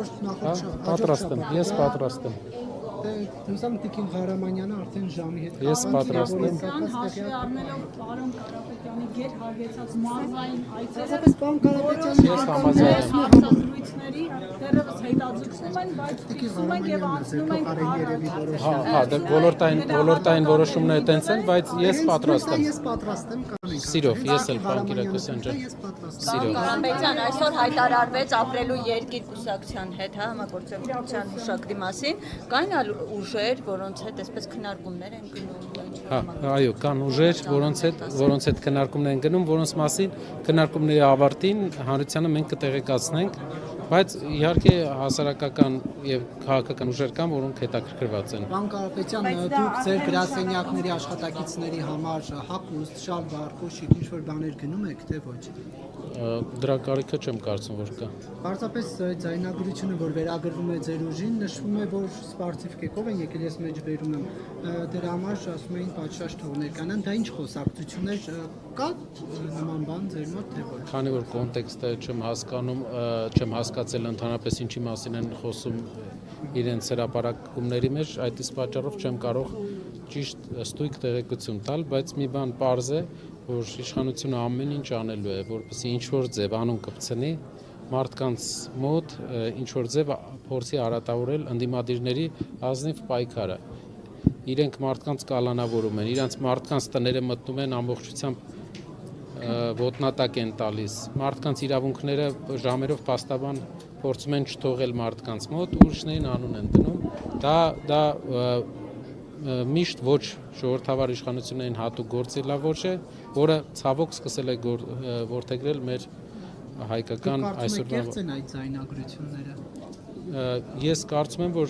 Պատրաստ եմ, ես պատրաստ եմ։ Հուսամ Տիկին Ղարամանյանը արդեն ժամի հետ Ես պատրաստ եմ։ Հաշվի առնելով պարոն Կարապետյանի գերհարգեցած մարզային այցերը, Այսպես պարոն Կարապետյանը Ես համաձայն եմ։ հարցազրույցների դեռևս հետաձգվում են, բայց ֆիքսում ենք եւ անցնում ենք Հա, դե ոլորտային որոշումները տենց են, բայց ես պատրաստ եմ։ Ես պատրաստ եմ կանենք։ Սիրով, ես էլ պարոն Կիրակոսյան ջան։ Ես պատրաստ եմ։ Սիրով։ Կարապետյան, այսօր հայտարարվեց ապրելու երկիր կուսակցության հետ, հա, համագործակցության հուշագրի մասին, կային այլ ուժեր, որոնց հետ այսպես քննարկումներ են գնում։ Հա, այո, կան ուժեր, որոնց հետ քննարկումներ են գնում, որոնց մասին քննարկումների ավարտին հանրությանը մենք կտեղեկացնենք, բայց իհարկե հասարակական եւ քաղաքական ուժեր կան, որոնք հետաքրքրված են։ Պարոն Կարապետյան, դուք ձեր գրասենյակների աշխատակիցների համար հագուստ, շալվար, կոշիկ ինչ-որ բաներ գնում եք, թե ոչ։ Դրա կարիքը չեմ կարծում, որ կա։ Պարզապես ձայնագրությունը, որ վերագրվում է ձեր ուժին, նշվում է, որ սպարտիվ կերպով են եկել, ես մեջ բերում եմ։ Դրա համար ասում էին պատշաճ թողներ կանան, դա ինչ խոսակցություններ կա նման բան ձեր մոտ, թե ոչ։ Քանի որ կոնտեքստը չեմ հասկանում, չեմ հասկացել ընդհանրապես ինչի մասին են խոսում իրենց հրապարակումների մեջ, այդ իսկ պատճառով չեմ կարող ճիշտ ստույգ տեղեկություն տալ, բայց մի բան պարզ է, որ իշխանությունը ամեն ինչ անելու է, որպեսզի ինչ-որ ձև անուն կպցնի մարդկանց մոտ, ինչ-որ ձև փորձի արատավորել ընդդիմադիրների ազնիվ պայքարը։ Իրենք մարդկանց կալանավորում են, իրենց մարդկանց տները մտնում են ամբողջությամբ ոտնատակ են տալիս, մարդկանց իրավունքները ժամերով փաստաբան փորձում են չթողել մարդկանց մոտ, ուրիշներին անուն են դնում։ Դա միշտ ոչ ժողովրդավար իշխանություններին հատուկ գործելավոր է, որը ցավոք սկսել է որդեգրել մեր հայկական այսօրվա։ Կերծ են այդ ձայնագրությունները։ Ես կարծում եմ, որ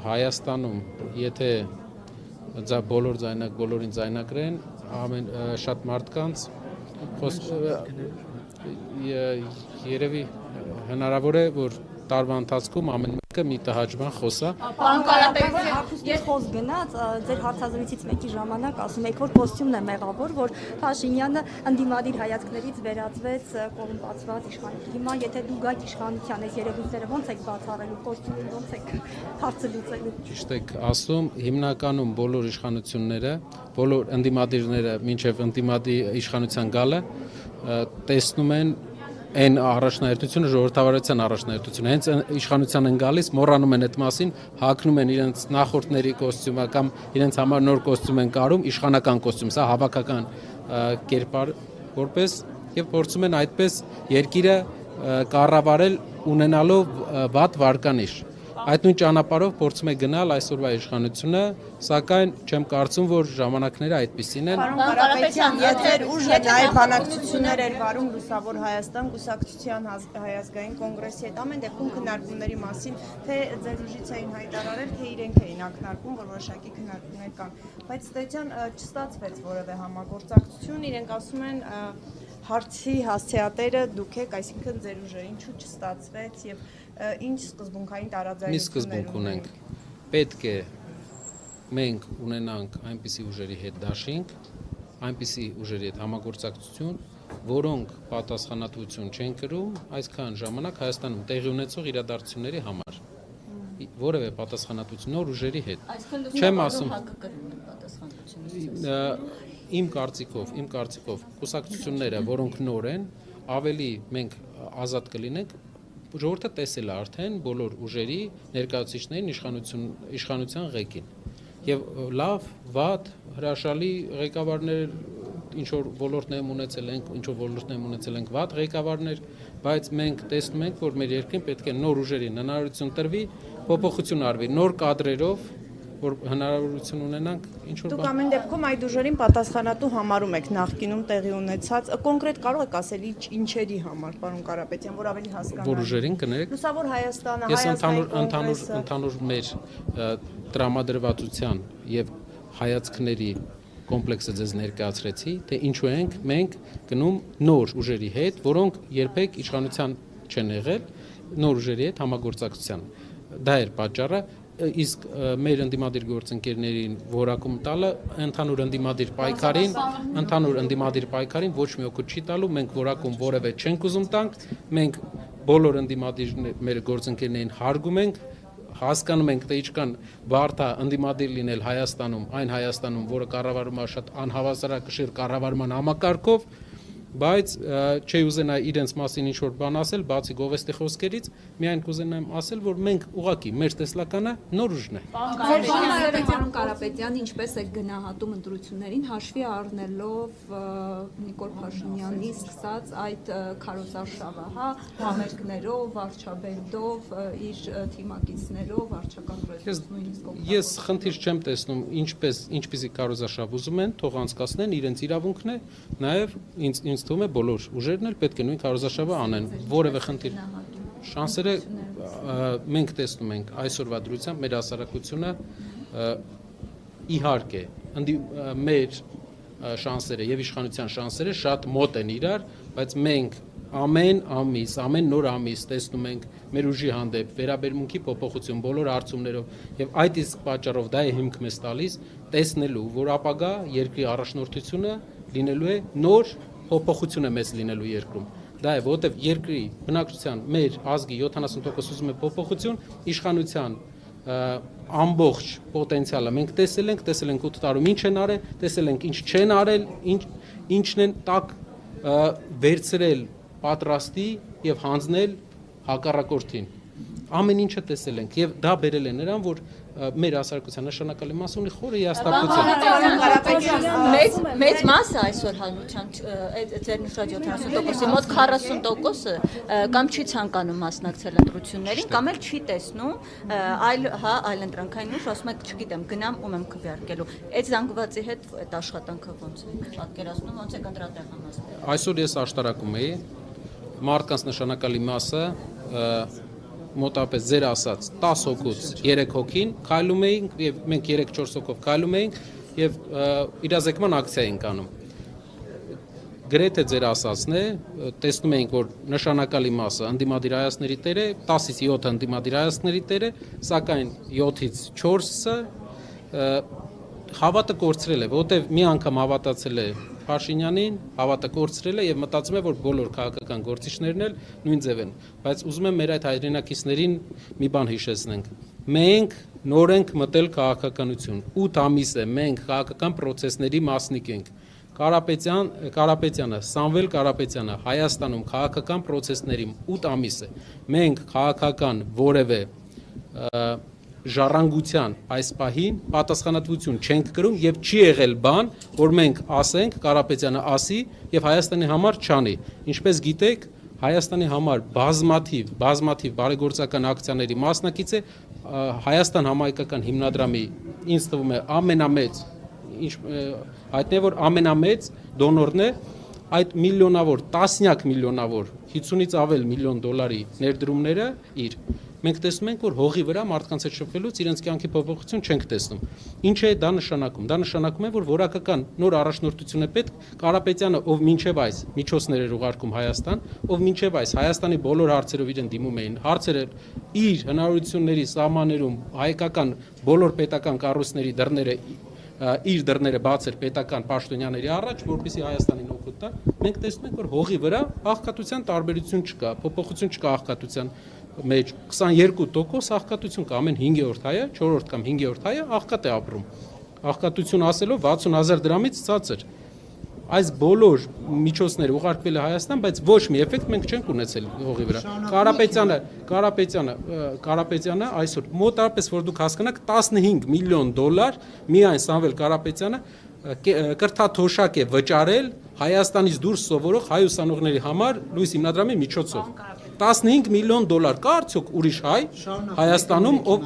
Հայաստանում, եթե բոլորին ձայնագրեն, շատ մարդկանց երևի հնարավոր է, որ տարվա ընթացքում ամեն մեկը մի տհաճ բան խոսա։ Պարոն Կարապետյան, Ես խոս գնաց ձեր հարցազրույցից մեկի ժամանակ ասում եք, որ կոստյումն է մեղավոր, որ Փաշինյանը ընդդիմադիր հայացքներից վերածվեց կոռումպացված իշխանություն։ Հիմա եթե դու գաք իշխանության այս երևույթները ոնց եք բացառելու, կոստյումին ոնց եք հարցը լուծելու։ Ճիշտ եք ասում, հիմնականում բոլոր իշխանությունները, բոլոր ընդդիմադիրները մինչև ընդդիմադիր իշխանության գալը տեսնում են այն առաջնահերթությունը, ժողովրդավարության առաջնահերթությունը, հենց իշխանության են գալիս, մոռանում են այդ մասին, հագնում են իրենց նախորդների կոստյումը կամ իրենց համար նոր կոստյում են կարում, իշխանական կոստյում, սա հավաքական կերպար որպես եւ փորձում են այդպես երկիրը կառավարել ունենալով վատ վարկանիշ։ Այդ նույն ճանապարհով փորձում է գնալ այսօրվա իշխանությունը, սակայն չեմ կարծում, որ ժամանակները այդպիսին են։ Պարոն Կարապետյան, Եթե ուժը նաև բանակցություններ էր վարում Լուսավոր Հայաստան կուսակցության հայազգային կոնգրեսի հետ, ամեն դեպքում քննարկումների մասին, թե ձեր ուժից էին հայտարարել, թե իրենք էին ակնարկում, որ որոշակի քննարկումներ կան, բայց Ստեյջան չստացվեց որևէ համագործակցություն, իրենք ասում են հարցի հասցեատերը դուք եք, այսինքն ձեր ուժը, ինչու չստացվեց եւ ինչ սկզբունքային տարաձայնություններ Մի սկզբունք ունենք։ Պետք է մենք ունենանք այնպիսի ուժերի հետ դաշինք, այնպիսի ուժերի հետ համագործակցություն, որոնք պատասխանատվություն չեն կրում այսքան ժամանակ Հայաստանում տեղի ունեցող իրադարձությունների համար։ Որևէ պատասխանատվություն նոր ուժերի հետ։ Չեմ ասում։ Իմ կարծիքով կուսակցությունները, որոնք նոր են, ավելի մենք ազատ կլինենք, ժողովուրդը տեսել է արդեն բոլոր ուժերի ներկայացուցիչներին իշխանության ղեկին։ Եվ լավ, վատ, հրաշալի ղեկավարներ, ինչ որ ոլորտներում ունեցել ենք վատ ղեկավարներ, բայց մենք տեսնում ենք, որ մեր երկրին պետք է նոր ուժերին հնարավորություն տրվի, փոփոխություն արվի, նոր կադրերով, որ հնարավորություն ունենանք ինչ-որ Դուք ամեն դեպքում այդ ուժերին պատասխանատու համարում եք նախկինում տեղի ունեցած, կոնկրետ կարող եք ասել ինչերի համար, պարոն Կարապետյան, որ ավելի հասկանալի։ Որ ուժերին կներեք։ Լուսավոր Հայաստանը, Ես Հայաստանի ընդհանուր մեր տրամադրվածության եւ հայացքների կոմպլեքսը ձեզ ներկայացրեցի, թե ինչու ենք մենք գնում նոր ուժերի հետ, որոնք երբեք իշխանության չեն եղել, նոր ուժերի հետ համագործակցության։ Դա էր պատճառը, իսկ մեր ընդդիմադիր գործընկերներին որակում տալը ընդհանուր ընդդիմադիր պայքարին ոչ մի օգուտ չի տալու, մենք որակում որևէ չենք ուզում տանք, մենք բոլոր ընդդիմադիրները գործընկերներին հարգում ենք, հասկանում ենք, թե ինչքան բարդ է ընդդիմադիր լինել Հայաստանում, այն Հայաստանում, որը կառավարում է շատ անհավասարակշիռ կառավարման համակարգով, բայց չի ուզենա իրենց մասին ինչ-որ բան ասել, բացի գովեստի խոսքերից, միայն կուզենամ ասել, որ մենք ուղղակի մեր տեսլականը նոր ուժն է։ Պարոն Կարապետյան, ինչպես է գնահատում ընտրություններին, հաշվի առնելով Նիկոլ Փաշինյանի սկսած այդ քարոզարշավը, համերգներով, վարչաբերդով, իր թիմակիցներով, վարչական ռեսուրսով նույնիսկ։ Ես խնդիր չեմ տեսնում, ինչպեսի քարոզարշավ ուզում են, թող անցկացնեն, իրենց իրավունքն է, նաև ինձ թվում է բոլոր ուժերն էլ պետք է նույն քարոզարշավը անեն, որևէ խնդիր շանսերը մենք տեսնում ենք այսօրվա դրությամբ մեր հասարակությունը իհարկե մեր շանսերը եւ իշխանության շանսերը շատ մոտ են իրար, բայց մենք ամեն ամիս, ամեն նոր ամիս տեսնում ենք մեր ուժի հանդեպ վերաբերմունքի փոփոխություն բոլոր հարցումներով եւ այդ իսկ պատճառով դա է հիմք մեզ տալիս տեսնելու, որ ապագա երկրի առաջնորդությունը լինելու է նոր փոփոխություն է մեծ լինելու երկրում։ Դա է, որովհետև երկրի բնակչության մեր ազգի 70% ուզում է փոփոխություն, իշխանության ամբողջ պոտենցիալը մենք տեսել ենք 8 տարում ինչ են արել, տեսել ենք ինչ չեն արել, ինչն են տակ վերցրել պատրաստի եւ հանձնել հակառակորդին։ Ամեն ինչը տեսել ենք եւ դա բերել է նրան, որ մեր հասարակության նշանակալի մասը ունի խորը հիասթափություն։ Մեծ մասը այսօր հանրության ձեր նշած 70%-ի մոտ 40%-ը կամ չի ցանկանում մասնակցել ընտրություններին, կամ էլ չի տեսնում այլ ընտրանքային ուժ, ասում եք, չգիտեմ, գնամ ում եմ քվեարկելու։ Այդ զանգվածի հետ այդ աշխատանքը ոնց է պատկերացնում, ոնց է ընտրատեղ համազգում։ Այսօր ես աշտարակում եի մարդկանց նշանակալի մասը մոտապես ձեր ասած 10 հոգուց 3 հոգին քայլում էինք եւ մենք 3-4 հոգով քայլում էինք եւ իրազեկման ակցիա էինք անում։ Գրեթե ձեր ասածն է, տեսնում էինք, որ նշանակալի մասը ընդդիմադիր հայացքների տեր է, 10-ից 7 ընդդիմադիր հայացքների տեր է, սակայն 7-ից 4-ը հավատը կորցրել է, որովհետեւ մի անգամ հավատացել է Փաշինյանին, հավատը կորցրել է եւ մտածում է, որ բոլոր քաղաքական գործիչներն էլ նույն ձև են, բայց ուզում եմ մեր այդ հայրենակիցներին մի բան հիշեցնենք։ Մենք նոր ենք մտել քաղաքականություն, 8 ամիս է մենք քաղաքական process-ների մասնիկ ենք։ Կարապետյանը, Սամվել Կարապետյանը Հայաստանում քաղաքական process-ների 8 ամիս է։ Մենք քաղաքական որևէ ժառանգության այս պահին պատասխանատվություն չենք կրում եւ չի եղել բան, որ մենք ասենք, Կարապետյանը ասի եւ Հայաստանի համար չանի։ Ինչպես գիտեք, Հայաստանի համար բազմաթիվ բարեգործական ակցիաների մասնակից է Հայաստան համահայկական հիմնադրամի, ինձ թվում է ամենամեծ, հայտնի է որ ամենամեծ դոնորն է, այդ միլիոնավոր, տասնյակ միլիոնավոր, 50-ից ավել միլիոն դոլարի ներդրումները իր մենք տեսնում ենք, որ հողի վրա մարդկանց հետ շփվելուց իրենց կյանքի փոփոխություն չենք տեսնում։ Ինչ է դա նշանակում։ Դա նշանակում է, որ որակական նոր առաջնորդություն է պետք, Կարապետյանը, ով մինչև այս միջոցներ էր ուղարկում Հայաստան, ով մինչև այս Հայաստանի բոլոր հարցերով իրեն դիմում էին, հարցերը իր հնարավորությունների սահմաններում հայկական բոլոր պետական կառույցների դռները իր դռները բաց էր պետական պաշտոնյաների առաջ, որպեսզի Հայաստանին օգուտ տա։ Մենք տեսնում ենք, որ հողի վրա աղքատության տարբերություն չկա, փոփոխություն չկա աղքատության մեջ 22% աղքատություն կա, ամեն 5-րդ հայը, 4-րդ կամ 5-րդ հայը աղքատ է ապրում։ Աղքատություն ասելով 60,000 դրամից ցածր։ Այս բոլոր միջոցները ուղարկվել է Հայաստան, բայց ոչ մի էֆեկտ մենք չենք ունեցել հողի վրա։ Կարապետյանը այսօր մոտավորապես որ դուք հասկանաք 15 միլիոն դոլար միայն Սամվել Կարապետյանը կրթաթոշակ է վճարել Հայաստանից դուրս սովորող հայ ուսանողների համար լույս հիմնադրամի միջոցով։ 15 միլիոն դոլար կա արդյոք ուրիշ հայ Հայաստանում, ով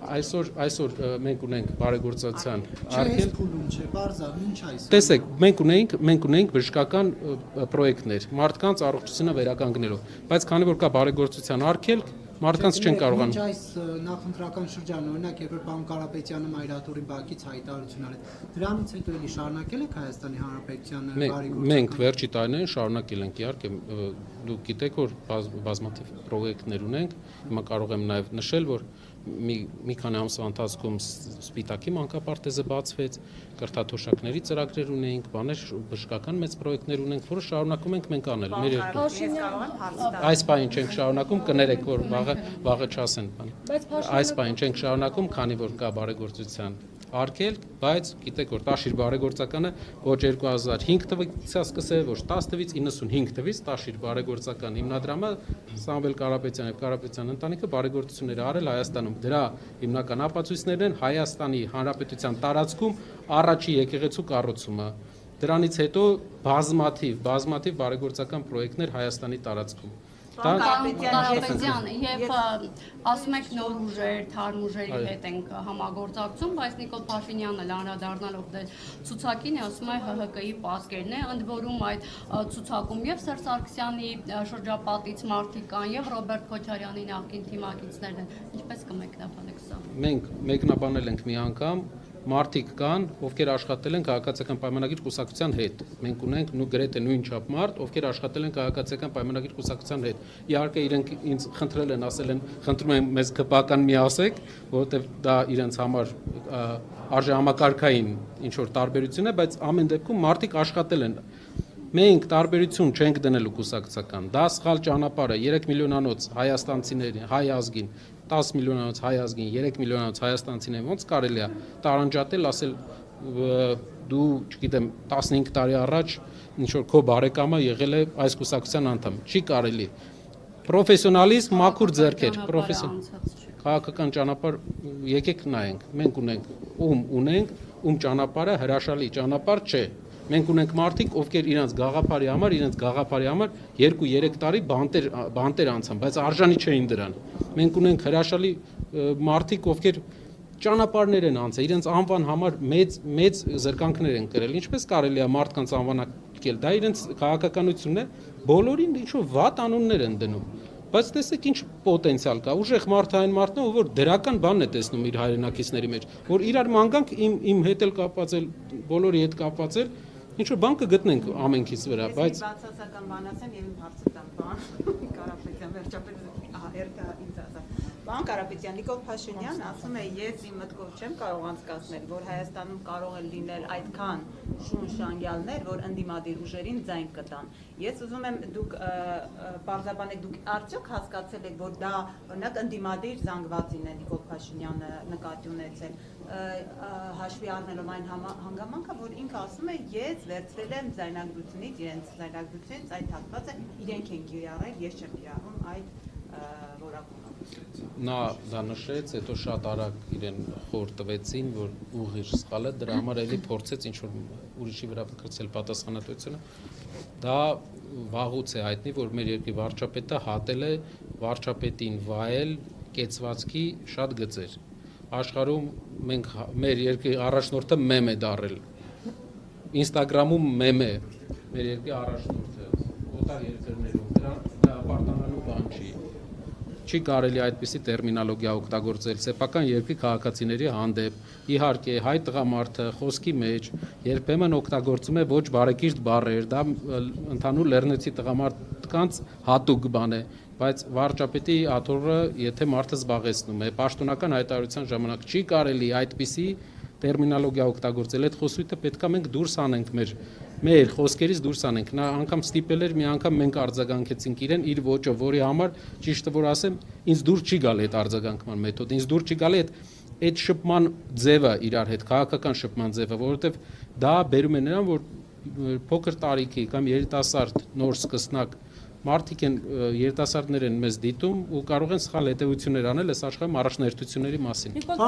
այսօր մենք ունենք բարեգործական արգելք։ Տեսեք, մենք ունենք բժշկական պրոյեկտներ, մարդկանց առողջությունը վերականգնելով, բայց քանի որ կա բարեգործական արգելք, Մարդկանց չեն կարողանում։ Մինչ այս նախընտրական շրջանը, օրինակ, երբ որ պարոն Կարապետյանը Մայրաթորի բակից հայտարարություն արեց, դրանից հետո էլի շարունակել եք Հայաստանի Հանրապետությանը բարի գործ։ Մենք վերջի տարիներին շարունակել ենք, իհարկե, դուք գիտեք, որ բազմաթիվ պրոյեկտներ ունենք, հիմա կարող եմ նաև նշել, որ մի քանի ամսվա ընթացքում Սպիտակի մանկապարտեզը բացվեց, կրթաթոշակների ծրագրեր ունեինք, բաներ բժշկական մեծ պրոյեկտներ ունենք, որը շարունակում ենք մենք անել։ Այս պահին չենք շարունակում, կներեք, որ վաղը չասեն բան։ Այս պահին չենք շարունակում, քանի որ կա բարեգործության արգելք, բայց գիտեք, որ Տաշիր բարեգործականը ոչ 2005 թվականից սկսել, ոչ 10 թվականից 95 թվականից Տաշիր բարեգործական հիմնադրամը Սամվել Կարապետյանը եւ Կարապետյան ընտանիքը բարեգործություններ արել Հայաստանում։ Դրա հիմնական ապացույցներն են Հայաստանի Հանրապետության տարածքում առաջի եկեղեցու կառուցումը։ Դրանից հետո բազմաթիվ բարեգործական պրոյեկտներ Հայաստանի տարածքում։ Կարապետյան, եւ ասում եք նոր ուժեր, թարմ ուժերի հետ ենք համագործակցում, բայց Նիկոլ Փաշինյանը անդրադառնալով դեր ցուցակին ասում է ՀՀԿ-ի պատկերն է, ընդ որում այդ ցուցակում եւ Սերժ Սարգսյանի շրջապատից մարդիկ կան եւ Ռոբերտ Քոչարյանի նախկին թիմակիցներն են։ Ինչպես կմեկնաբանեք սա։ Մենք մեկնաբանել ենք մի անգամ մարդիկ կան, ովքեր աշխատել են քաղաքացիական պայմանագիր կուսակցության հետ։ Մենք ունենք գրեթե նույն չափ մարդ, ովքեր աշխատել են քաղաքացիական պայմանագիր կուսակցության հետ։ Իհարկե իրենք ինձ խնդրել են, ասել են, խնդրում եմ մեզ ԿՊԱ-կան մի ասեք, որովհետև դա իրենց համար արժեհամակարգային ինչ որ տարբերություն է, բայց ամեն դեպքում մարդիկ աշխատել են։ Մենք տարբերություն չենք դնելու կուսակցական։ Դա սխալ ճանապարհ է 3 միլիոնանոց հայաստանցիների, հայ ազգին 10 միլիոնանոց հայ ազգին, 3 միլիոնանոց հայաստանցիներին ոնց կարելի է տարանջատել, ասել դու, չգիտեմ, 15 տարի առաջ ինչ որ քո բարեկամը եղել է այս կուսակցության անդամ։ Չի կարելի։ Պրոֆեսիոնալիզմ, մաքուր ձեռքեր, քաղաքական ճանապարհ եկեք նայենք։ Մենք ունենք, ում ճանապարհը հրաշալի ճանապարհ չէ։ Մենք ունենք մարդիկ, ովքեր իրենց գաղափարի համար 2-3 տարի բանտեր անցան, բայց արժանի չէին դրան։ Մենք ունենք հրաշալի մարդիկ, ովքեր ճանապարհներ են անցել, իրենց անվան համար մեծ զրկանքներ են կրել։ Ինչպես կարելի է մարդկանց անվանակել։ Դա իրենց քաղաքականությունն է, բոլորին ինչ-որ վատ անուններ են դնում։ Բայց տեսեք ինչ պոտենցիալ կա, ուժեղ մարդային մարդն է, որ դրական բան է տեսնում իր հայրենակիցների մեջ, որ իրար մանգանք իմ հետ էլ կապված է, բոլորի հետ կապված է, ինչ որ բան կգտնենք ամենքից վրա, բայց բացասական բան ասեմ եւ իմ հարցը տամ, պարոն Կարապետյան, վերջապես երկա ինձ ասա։ Պարոն Կարապետյան, Նիկոլ Փաշինյանը ասում է, ես իմ մտքով չեմ կարող անցկացնել, որ Հայաստանում կարող է լինել այդքան շունշանգյալներ, որ ընդդիմադիր ուժերին ձայն կտան։ Ես ուզում եմ դուք պարզաբանեք, դուք արդյոք հասկացել եք, որ դա օրինակ ընդդիմադիր զանգվածին է Նիկոլ Փաշինյանը նկատի ունեցել, հաշվի առնելով այն հանգամանքը, որ ինքը ասում է, ես վերցրել եմ ձայնագրությունից, իրենց ձայնագրությունից այդ հատվածը իրենք են կիրառել, ես չեմ կիրառում այդ որակումը։ Նա դա նշեց, հետո շատ արագ իրեն խոր տվեցին, որ ուղիղ սխալ է, դրա համար էլի փորձեց ինչ որ ուրիշի վրա կրծել պատասխանատվությունը։ Դա վաղուց է հայտնի, որ մեր երկրի վարչապետը հատել է վարչապետին վայել կեցվածքի շատ գծեր։ Աշխարհում մեր երկրի առաջնորդը մեմ է դարել։ Ինստագրամում մեմ է մեր երկրի առաջնորդը, օտար երկրներում, դա պարտանալու բան չի։ Չի կարելի այդպիսի տերմինոլոգիա օգտագործել սեփական երկրի քաղաքացիների հանդեպ։ Իհարկե, հայ տղամարդը խոսքի մեջ երբեմն օգտագործում է ոչ բարեկիրթ բառեր, դա ընդհանուր լեռնեցի տղամարդկանց հատուկ բան է, բայց վարչապետի աթոռը, եթե մարդը զբաղեցնում է, պաշտոնական հայտարարության ժամանակ չի կարելի այդպիսի տերմինոլոգիա օգտագործել, այդ խոսույթը պետքա մենք դուրս անենք մեր խոսքերից դուրս անենք։ Նա անգամ ստիպել էր մի անգամ մենք արձագանքեցինք իրեն իր ոճով, որի համար ճիշտը որ ասեմ, ինձ դուր չի գալի այդ արձագանքման մեթոդը, ինձ դուր չի գալի այդ շփման ձևը իրար հետ, քաղաքական շփման ձևը, որովհետև դա բերում է նրան, որ փոքր տարիքի կամ երիտասարդ նոր սկսնակ մարդիկ են երիտասարդներ են մեզ դիտում ու կարող են սխալ հետևություններ անել այս աշխարհում առաջնահերթությունների մասին։ Նիկոլ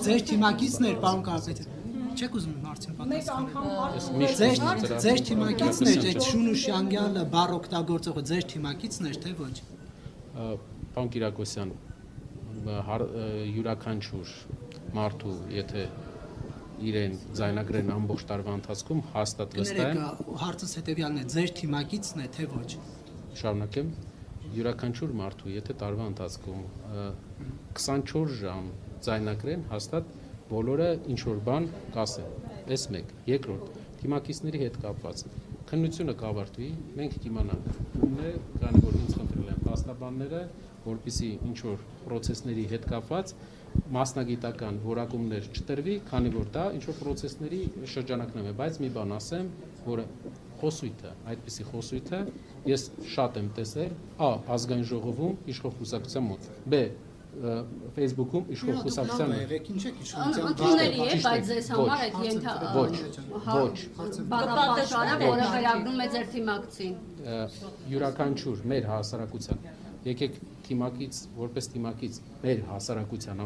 Ձեր թիմակիցներ, պարոն Կարապետյան, չեք ուզում հարցին պատասխանել։ Ձեր թիմակիցներ, այդ շունուշանգյալը բառ օգտագործողը ձեր թիմակիցներ, թե ոչ։ Պարոն Կիրակոսյան, յուրաքանչյուր մարդու, եթե իրեն ձայնագրեն ամբողջ տարվա ընթացքում հաստատ վստահ եմ։ Հարցս հետեւյալն է, ձեր թիմակիցն է թե ոչ։ Շարունակեմ, յուրաքանչյուր մարդու, եթե տարվա ընթացքում 24 ժամ ձայնագրեն, հաստատ բոլորը ինչ որ բան կասեն։ Այս մեկ, երկրորդ, թիմակիցների հետ կապված քննությունը կավարտվի, մենք կիմանանք ում է, քանի որ ինձ խնդրել են փաստաբանները, որպեսզի ինչ որ process-ների հետ կապված մասնագիտական որակումներ չտրվի, քանի որ դա ինչ որ process-ների շրջանակներում է, բայց մի բան ասեմ, որը խոսույթը, այդպիսի խոսույթը ես շատ եմ տեսել Ա. ազգային ժողովում իշխող կուսակցության մոտ, Բ. Facebook-ում իշխող կուսակցության Ընդունելի է, բայց ձեզ համար այդ բառապաշարը, որը վերագրում է ձեր թիմակցին։ Յուրաքանչյուր մեր հասարակության, եկեք թիմակից, որպես թիմակից մեր հասարակության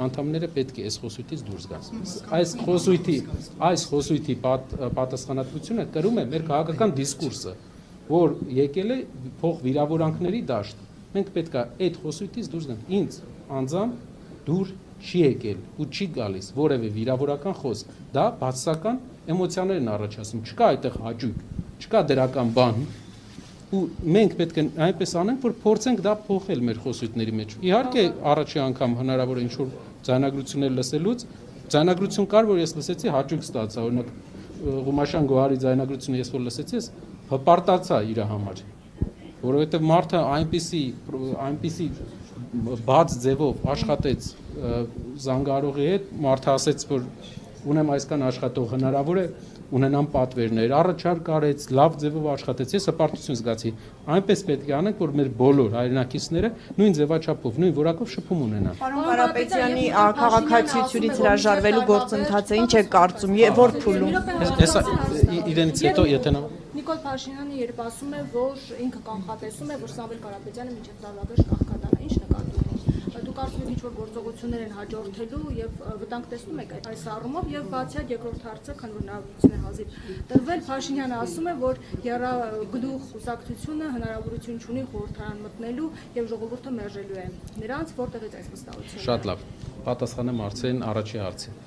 անդամները պետք է այս խոսույթից դուրս գան։ Այս խոսույթի պատասխանատվությունը կրում է մեր քաղաքական դիսկուրսը, որ եկել է փող վիրավորանքների դաշտ։ Մենք պետք է այդ խոսույթից դուրս գանք։ Ինձ անձամբ դուր չի եկել ու չի գալիս որևէ վիրավորական խոսք։ Դա բացասական էմոցիաներ են առաջացնում։ Չկա այդտեղ հաճույք, չկա դրական բան։ Ու մենք պետք է այնպես անենք, որ փորձենք դա փոխել մեր խոսույթների մեջ։ Իհարկե, առաջի անգամ հնարավոր է ինչ-որ ձայնագրություններ լսելուց, ձայնագրություն կար, որ ես լսեցի, հաճույք ստացա, օրինակ Ղումաշյան Գոհարի ձայնագրությունը ես որ լսեցի, ես հպարտացա իր համար, որովհետև մարդը այնպիսի բաց ձևով աշխատեց զանգարողի հետ, մարդը ասեց, որ ունեմ այսքան աշխատող, հնարավոր է ունենամ պատվերներ, առաջարկ արեց, լավ ձևով աշխատեց, ես հպարտություն զգացի։ Այնպես պետք է անենք, որ մեր բոլոր հայրենակիցները նույն ձևաչափով, նույն որակով շփում ունենան։ Պարոն Կարապետյանի քաղաքացիությունից հրաժարվելու գործընթացը ինչ է կարծում եւ որ փուլում։ Հեսա իրենից հետո եթե նա Նիկոլ Փաշինյանը երբ ասում է, որ ինքը կանխատեսում է, որ Սամվել Կարապետյանը մինչև տարվա կահքադանա, ինչ նկատի ունի։ Դուք կարծում եք ինչ-որ գործողություններ են հաջորդելու եւ վտանգ տեսնում եք այս առումով եւ բացի այդ երկրորդ հարցը, քան որ նավություն է հազիվ տրվել, Փաշինյանը ասում է, որ եռագլուխ կուսակցությունը հնարավորություն ունի խորհրդարան մտնելու եւ ժողովուրդը մերժելու է նրանց, որտեղից այս վստահությունը։ Շատ լավ։ Պատասխանեմ արդեն առաջի հարցին։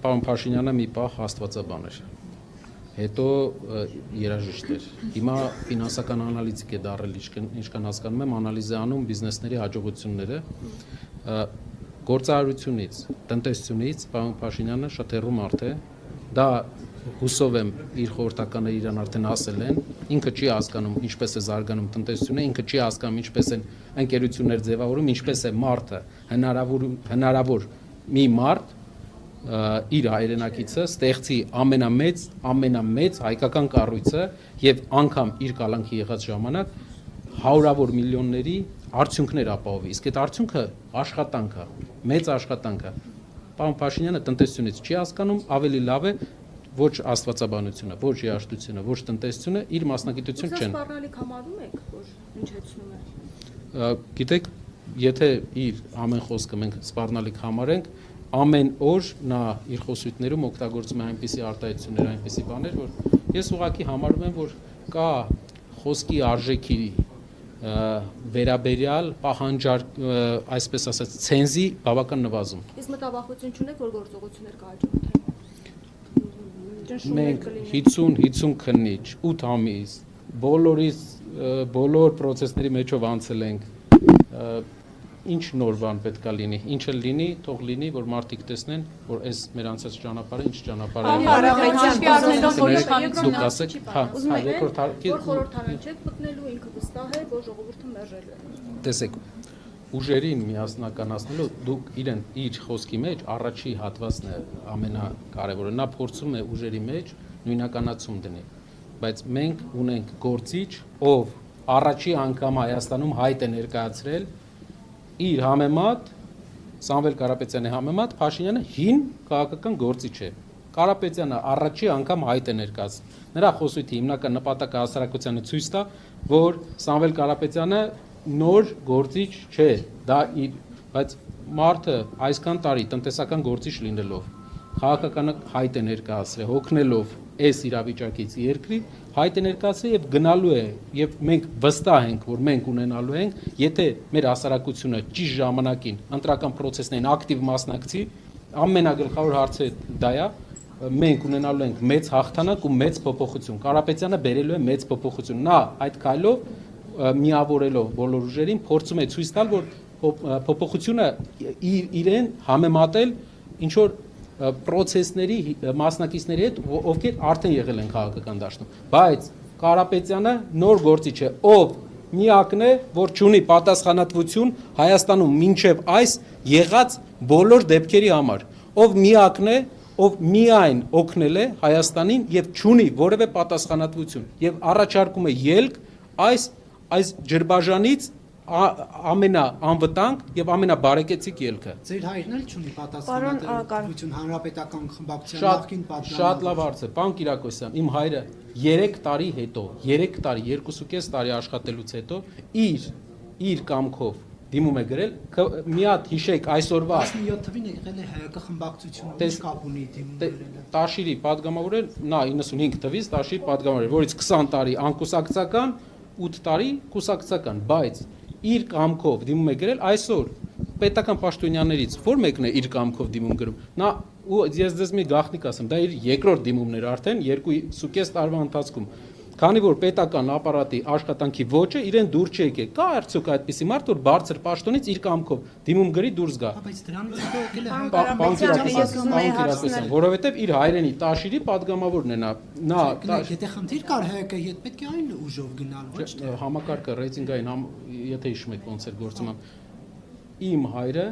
Պարոն Փաշինյանը մի պահ աստվածաբան էր։ Հետո երաժիշտ էր։ Հիմա ֆինանսական անալիտիկ է դառել, ինչքան հասկանում եմ, անալիզ է անում բիզնեսների հաջողությունները։ Գործարարությունից, տնտեսությունից պարոն Փաշինյանը շատ հեռու մարդ է։ Դա հուսով եմ իր խորհրդականները իրան արդեն ասել են, ինքը չի հասկանում ինչպես է զարգանում տնտեսությունը, ինքը չի հասկանում ինչպես են ընկերություններ ձևավորում, ինչպես է մարդը հնարավոր մի մարդ իր հայրենակիցը ստեղծի ամենամեծ հայկական կառույցը եւ անգամ իր կալանքի եղած ժամանակ հարյուրավոր միլիոնների արդյունքներ ապահովի։ Իսկ այդ արդյունքը աշխատանք է, մեծ աշխատանք է։ Պարոն Փաշինյանը տնտեսությունից չի հասկանում, ավելի լավ է ոչ աստվածաբանությունը, ոչ երաժշտությունը, ոչ տնտեսությունը իր մասնագիտություն չեն։ Սպառնալիք համարում եք, որ հնչեցնում է։ Գիտեք, եթե իր ամեն խոսքը մենք սպառնալիք համարենք, ամեն օր նա իր խոսույթներում օգտագործում է այնպիսի արտահայտություններ, այնպիսի բաներ, որ ես ուղղակի համարում եմ, որ կա խոսքի արժեքի վերաբերյալ պահանջարկ, այսպես ասած, ցենզի բավական նվազում։ Իսկ մտավախություն չունեք, որ գործողություններ կհաջորդեն։ Մենք 50 քննիչ, 8 ամիս, բոլոր process-ների մեջով անցել ենք, ինչ նոր բան պետք է լինի, ինչը լինի, թող լինի, որ մարդիկ տեսնեն, որ այս մեր անցած ճանապարհը ինչ ճանապարհ է։ Դուք ասեք, որ խորհրդարան չեք մտնելու, ինքը վստահ է, որ ժողովուրդը մերժելու է։ Տեսեք, ուժերին միասնականացնելու դուք իր խոսքի մեջ առաջի հատվածն է ամենակարևորը, նա փորձում է ուժերի մեջ նույնականացում դնել, բայց մենք ունենք գործիչ, ով առաջի անգամ Հայաստանում հայտ է ներկայացրել իր համեմատ Սամվել Կարապետյանի համեմատ Փաշինյանը հին քաղաքական գործիչ է։ Կարապետյանը առաջի անգամ հայտ է ներկայացրել։ Նրա խոսույթի հիմնական նպատակը հասարակությանը ցույց տա, որ Սամվել Կարապետյանը նոր գործիչ չէ, դա իր, բայց մարդը այսքան տարի տնտեսական գործիչ լինելով քաղաքականը հայտ է ներկայացրել, հոգնելով այս իրավիճակից երկրի, հայտ է ներկայացրել եւ գնալու է եւ մենք վստահ ենք, որ մենք ունենալու ենք, եթե մեր հասարակությունը ճիշտ ժամանակին ընտրական process-ներին ակտիվ մասնակցի, ամենագլխավոր հարցը դա է, մենք ունենալու ենք մեծ հաղթանակ ու մեծ փոփոխություն։ Կարապետյանը բերելու է մեծ փոփոխություն։ Նա այդ քայլով միավորելով բոլոր ուժերին փորձում է ցույց տալ, որ փոփոխությունը իրեն համեմատել ինչ որ process-ների մասնակիցների հետ, ովքեր արդեն եղել են քաղաքական դաշտում, բայց Կարապետյանը նոր գործիչ է, ով միակն է, որ ունի պատասխանատվություն Հայաստանում մինչև այս եղած բոլոր դեպքերի համար, ով միակն է, ով միայն օգնել է Հայաստանին եւ ունի որևէ պատասխանատվություն եւ առաջարկում է ելք այս ջրբաժանից ամենաանվտանգ եւ ամենաբարեկեցիկ ելքը։ Ձեր հայրն էլ չունի պատասխանատվություն հանրապետական խմբակցության նախկին պատգամավոր։ Շատ լավ հարց է, պարոն Կիրակոսյան, իմ հայրը 3 տարի հետո, 3 տարի, 2.5 տարի աշխատելուց հետո իր կամքով դիմում է գրել, մի հատ հիշեք այսօրվա 17 թվին եղել է ՀՀԿ խմբակցությունը, ինչ կապ ունի դիմում գրելը։ Տաշիրի падգամավորը, նա 95 թվից Տաշիրի падգամավոր է, որից 20 տարի անկուսակցական, 8 տարի կուսակցական, բայց իր կամքով դիմում է գրել այսօր պետական պաշտոնյաներից որ մեկն է իր կամքով դիմում գրում նա ու ես դες մի գաղտնիք ասեմ դա իր երկրորդ դիմումն էր արդեն 2.5 տարվա ընթացքում քանի որ պետական ապարատի աշխատանքի ոճը իրեն դուր չի եկել կա արդյոք այդպիսի մարդ որ բարձր պաշտոնից իր կամքով դիմում գրի դուրս գա բայց դրանից հետո եկել է որովհետև իր հայրենի Տաշիրի падգամավորն է նա եթե խնդիր կար ՀԿ-ի հետ պետք է այն ուժով գնալ ոչ թե համակարգը ռեյտինգային եթե հիշում եք ոնց էր գործում իմ հայրը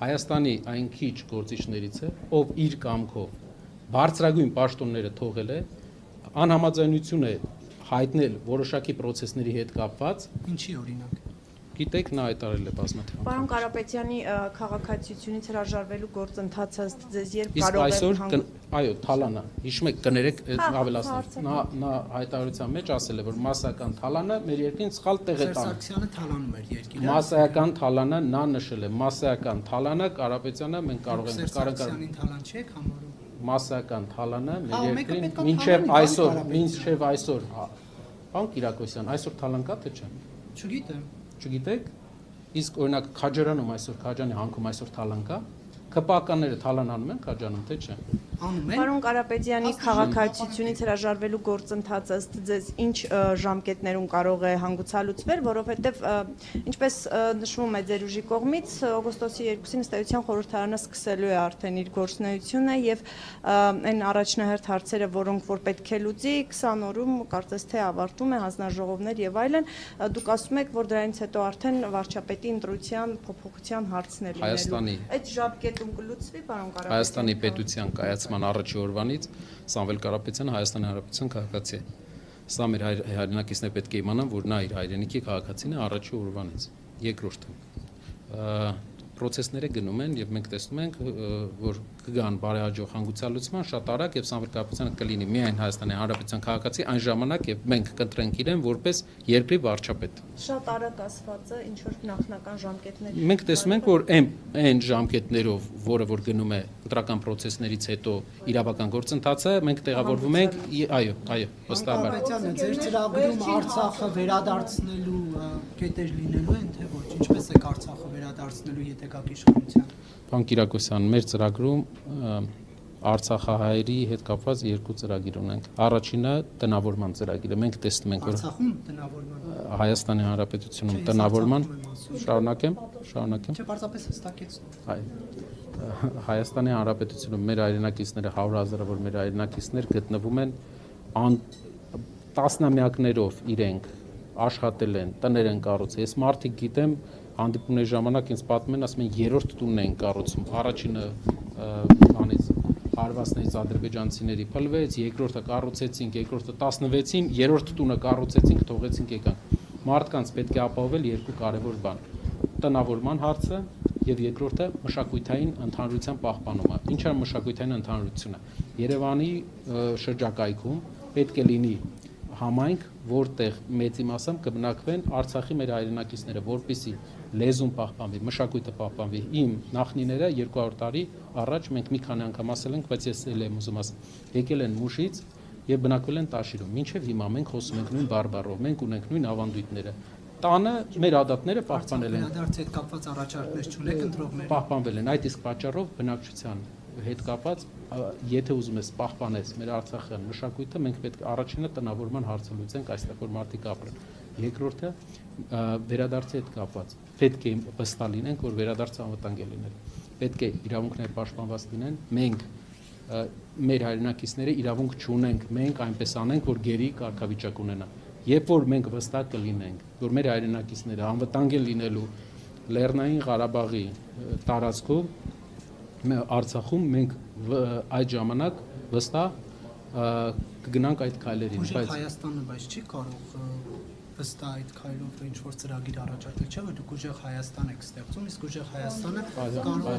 Հայաստանի այն քիչ գործիչներից է ով իր կամքով բարձրագույն պաշտոնները թողել է անհամաձայնություն է հայտնել որոշակի process-ների հետ կապված ինչի օրինակ գիտեք նա հայտարարել է բազմաթիվ Պարոն Կարապետյանի քաղաքացիությունից հրաժարվելու գործընթացը ձեզ երբ իսկ կարող է այսօր այո թալանը հիշում եք կներեք ավելացնել նա հայտարարության մեջ ասել է որ մասսայական թալանը մեր երկրին սխալ տեղ է տանում Սարգսյանը թալանում էր երկիրը մասսայական թալանը նա նշել է մասսայական թալանը Կարապետյանը մենք կարող ենք Սարգսյանին թալան չեք համարում մասսայական թալանը մեր երկրին մինչև այսօր պարոն Կիրակոսյան այսօր թալան կա թե չէ չգիտեմ չգիտեք իսկ օրինակ Քաջարանում այսօր Քաջանի հանքում այսօր թալան կա ԿՊԱ-կանները թալան անում են Քաջանում թե չէ անում են Պարոն Կարապետյանի քաղաքացիությունից հրաժարվելու գործընթացը ըստ ձեզ ինչ ժամկետներում կարող է հանգուցալուծվել, որովհետև ինչպես նշվում է ձեր ուժի կողմից օգոստոսի 2-ին ըստ էության խորհրդարանը սկսելու է արդեն իր գործունեությունը եւ այն առաջնահերթ հարցերը, որոնք որ պետք է լուծի 20 օրում կարծես թե ավարտում է հանձնաժողովներ եւ այլն, դուք ասում եք, որ դրանից հետո արդեն վարչապետի ընտրության փոփոխության հարցն է լինելու։ Այդ ժամկետում կլուծվի, պարոն Կարապետյան։ Հայաստանի պետության կայացման առաջի օրվանից Սամվել Կարապետյանը Հայաստանի Հանրապետության քաղաքացի է։ Սա մեր հայրենակիցները պետք է իմանան, որ նա իր հայրենիքի քաղաքացին է առաջի օրվանից։ Երկրորդը process-ները գնում են եւ մենք տեսնում ենք որ կգան բարեհաջող հանգուցալուծման շատ արագ եւ Սամվել Կարապետյանը կլինի միայն Հայաստանի Հանրապետության քաղաքացի այն ժամանակ եւ մենք կընտրենք իրեն որպես երկրի վարչապետ։ Շատ արագ ասվածը ինչ որ նախնական ժամկետներ։ Մենք տեսնում ենք որ այն ժամկետներով, որը որ գնում է ընտրական process-ներից հետո իրավական գործընթացը, մենք տեղավորվում ենք այո, վստահաբար։ Ձեր ծրագրում Արցախը վերադարձնելու կետեր լինելու են թե ոչ, ինչպես է Արցախը վերադարձնելու եթե կա իշխանության։ Պարոն Կիրակոսյան, մեր ծրագրում Արցախահայերի հետ կապված երկու ծրագիր ունենք։ Առաջինը տնավորման ծրագիրը։ Մենք տեսնում ենք որ Արցախում տնավորման Հայաստանի Հանրապետությունում տնավորման շարունակեմ։ Չէ, պարզապես հստակեցնում։ Այո։ Հայաստանի Հանրապետությունում մեր հայրենակիցները 100,000-ավոր մեր հայրենակիցներ գտնվում են տասնամյակներով իրենք աշխատել են, տներ են կառուցել։ Ես մարդիկ գիտեմ հանդիպումների ժամանակ ինձ պատմում են, ասում են երրորդ տունն են կառուցում։ Առաջինը բանից հարվածներից ադրբեջանցիների փլվեց, երկրորդը կառուցեցինք, երկրորդը 16-ին, երրորդ տունը կառուցեցինք, թողեցինք եկանք։ Մարդկանց պետք է ապահովել երկու կարևոր բան՝ տնավորման հարցը եւ երկրորդը մշակութային ընդհանրության պահպանումը։ Ինչ է մշակութային ընդհանրությունը։ Երևանի շրջակայքում պետք է լինի համայնք, որտեղ մեծի մասամբ կբնակվեն Արցախի մեր հայրենակիցները, որպեսզի լեզուն պահպանվի, մշակույթը պահպանվի։ Իմ նախնիները 200 տարի առաջ մենք մի քանի անգամ ասել ենք, բայց ես էլ եմ ուզում ասել, եկել են Մուշից եւ բնակվել են Տաշիրում։ Մինչեւ հիմա մենք խոսում ենք նույն բարբառով, մենք ունենք նույն ավանդույթները։ Տանը մեր ադատները պահպանել են։ Վերադարձի հետ կապված առաջարկներ չունեք ընտրողներ։ Պահպանվել են, այդ իսկ պատճառով բնակչության հետ կապած, եթե ուզում ես պահպանես մեր Արցախյան մշակույթը, մենք պետք է առաջինը տնավորման հարցը լուծենք այստեղ, որ մարդիկ ապրեն։ Երկրորդը վերադարձի հետ կապված, պետք է վստահ լինենք, որ վերադարձը անվտանգ է լինել։ Պետք է իրավունքներ պաշտպանված լինեն, մենք մեր հայրենակիցները իրավունք չունենք, մենք այնպես անենք, որ գերի կարգավիճակ ունենա։ Երբ որ մենք վստահ կլինենք, որ մեր հայրենակիցները անվտանգ են լինելու Լեռնային Ղարաբաղի տարածքում, Արցախում, մենք այդ ժամանակ վստահ կգնանք այդ քայլերին, բայց Հայաստանը բայց չի կարող վստահ այդ քայլով ինչ որ ծրագիր առաջարկել, չէ՞ որ դուք ուժեղ Հայաստան եք ստեղծում, իսկ ուժեղ Հայաստանը կարող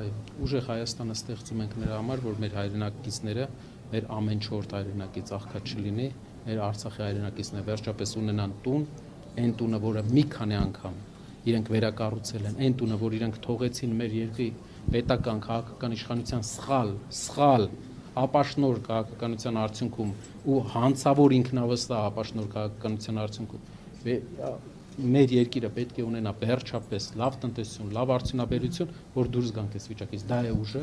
Այո, ուժեղ Հայաստանը ստեղծում ենք նրա համար, որ մեր հայրենակիցները, մեր ամեն 4 հայրենակից աղքատ չլինի, մեր Արցախի հայրենակիցները վերջապես ունենան տուն, այն տունը, որը մի քանի անգամ իրենք վերակառուցել են, այն տունը, որ իրենք թողեցին մեր երկրի պետական քաղաքական իշխանության սխալ ապաշնոր քաղաքականության արդյունքում ու հանցավոր ինքնավստահ ապաշնոր քաղաքականության արդյունքում մեր երկիրը պետք է ունենա վերջապես լավ տնտեսություն, լավ արդյունաբերություն, որ դուրս գանք այս վիճակից։ Դա է ուժը,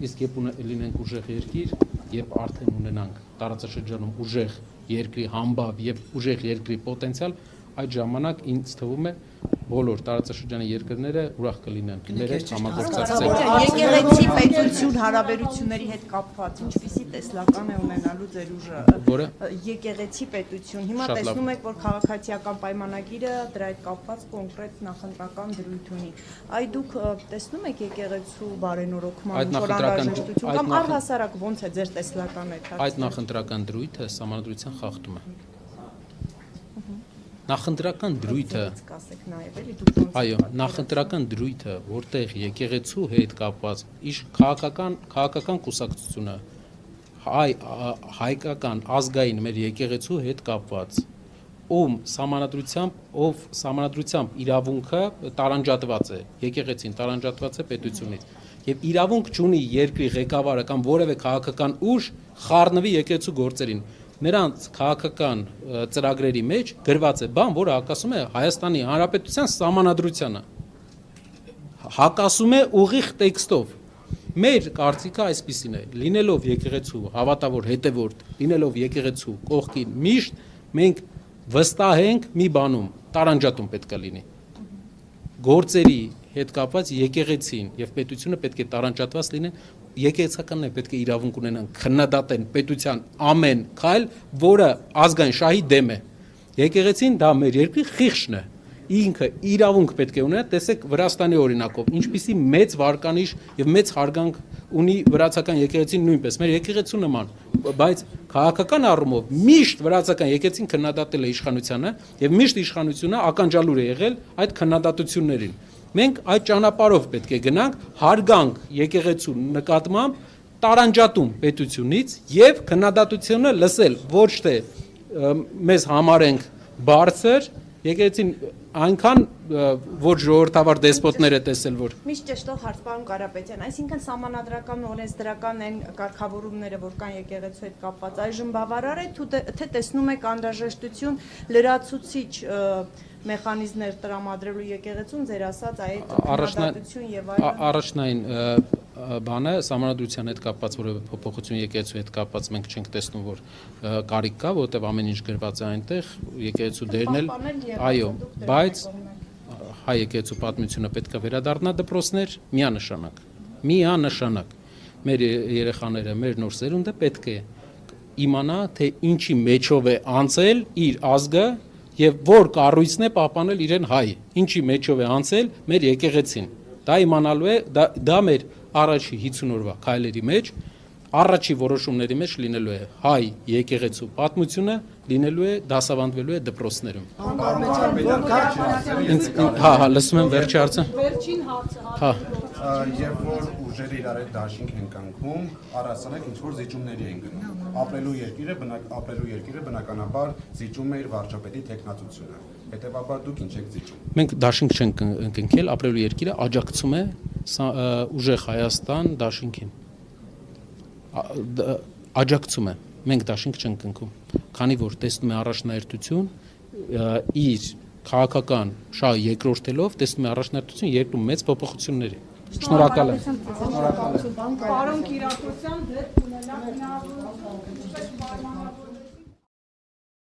իսկ երբ լինենք ուժեղ երկիր, երբ արդեն ունենանք տարածաշրջանում ուժեղ երկրի համբավ եւ ուժեղ երկրի պոտենցիալ, այդ ժամանակ ինձ թվում է բոլոր տարածաշրջանի երկրները ուրախ կլինեն մեր հետ համագործակցել։ Եկեղեցի պետություն հարաբերությունների հետ կապված ինչպիսի տեսլական է ունենալու ձեր ուժը։ Որը եկեղեցի պետություն։ Հիմա տեսնում եք, որ քաղաքացիական պայմանագիրը դրա հետ կապված կոնկրետ նախընտրական դրույթ ունի։ Այ դուք տեսնում եք եկեղեցու բարենորոգման անհրաժեշտություն կամ առհասարակ ո՞նց է ձեր տեսլականը։ Այդ նախընտրական դրույթը համանդրության խախտում է։ Նախընտրական դրույթը, այո, նախընտրական դրույթը, որտեղ եկեղեցու հետ կապված քաղաքական կուսակցությունը, հայկական ազգային մեր եկեղեցու հետ կապված, ով սահմանադրությամբ իրավունքը տարանջատված է, եկեղեցին տարանջատված է պետությունից, եւ իրավունք չունի երկրի ղեկավարը կամ որևէ քաղաքական ուժ խառնվի եկեղեցու գործերին։ Նրանց քաղաքական ծրագրերի մեջ գրված է բան, որը հակասում է Հայաստանի Հանրապետության սահմանադրությանը։ Հակասում է ուղիղ տեքստով։ Մեր կարծիքը այսպիսին է, լինելով եկեղեցու հավատավոր հետևորդ, լինելով եկեղեցու կողքին միշտ, մենք վստահ ենք մի բանում, տարանջատում պետք է լինի։ Գործերի հետ կապված եկեղեցին եւ պետությունը պետք է տարանջատված լինեն, եկեղեցականները պետք է իրավունք ունենան քննադատեն պետության ամեն քայլ, որը ազգային շահի դեմ է։ Եկեղեցին դա մեր երկրի խիղճն է։ Ինքը իրավունք պետք է ունենա, տեսեք Վրաստանի օրինակով, ինչպիսի մեծ վարկանիշ եւ մեծ հարգանք ունի վրացական եկեղեցին նույնպես, մեր եկեղեցու նման, բայց քաղաքական առումով միշտ վրացական եկեղեցին քննադատել է իշխանությանը եւ միշտ իշխանությունը ականջալուր է եղել այդ քննադատություններին։ Մենք այդ ճանապարհով պետք է գնանք, հարգանք եկեղեցու նկատմամբ, տարանջատում պետությունից եւ քննադատությունը լսել, ոչ թե մեզ համարենք բարձր, եկեղեցին այնքան ոչ ժողովրդավար դեսպոտներ է տեսել, որ Միշտ ճշտող հարց, պարոն Կարապետյան, այսինքն սահմանադրական ու օրենսդրական են կարգավորումները, որ կան եկեղեցու հետ կապված, այժմ բավարար է, թե տեսնում եք անհրաժեշտություն լրացուցիչ մեխանիզմներ տրամադրելու եկեղեցուն, ձեր ասած այդ քննադատություն եւ այլն։ Առաջնային բանը սահմանադրության հետ կապված որևէ փոփոխություն եկեղեցու հետ կապված մենք չենք տեսնում, որ կարիք կա, որովհետեւ ամեն ինչ գրված է այնտեղ, եկեղեցու դերն էլ, այո, բայց հայ եկեղեցու պատմությունը պետք է վերադառնա դպրոցներ միանշանակ։ Մեր երեխաները, մեր նոր սերունդը պետք է իմանա, թե ինչի մեջով է անցել իր ազգը եւ որ կառույցն է պահպանել իրեն հայ, ինչի մեջով է անցել մեր եկեղեցին։ Դա իմանալու է, դա մեր առաջի 50 օրվա քայլերի մեջ, առաջի որոշումների մեջ լինելու է հայ եկեղեցու պատմությունը, լինելու է դասավանդվելու է դպրոցներում։ Հա, լսում եմ վերջի հարցը։ Վերջին հարցը։ Երբ որ ուժերը իրար հետ դաշինք են կանգնում, առասարակ ինչ որ զիջումների են գնում։ Ապրելու երկիրը բնականաբար զիջում է իր վարչապետի տեխնացությունը։ Հետևաբար դուք ինչ եք զիջում։ Մենք դաշինք չենք ընկնել, ապրելու երկիրը աջակցում է ուժեղ Հայաստան դաշինքին։ Աջակցում է։ Մենք դաշինք չենք ընկնում, քանի որ տեսնում է առաջնահերթություն իր քաղաքական շահը երկրորդելով, տեսնում է առաջնահերթություն երկու մեծ փոփոխությունների։ Շնորհակալ եմ։ Պարոն Կիրակոսյան, դեպք ունենա հնարավորություն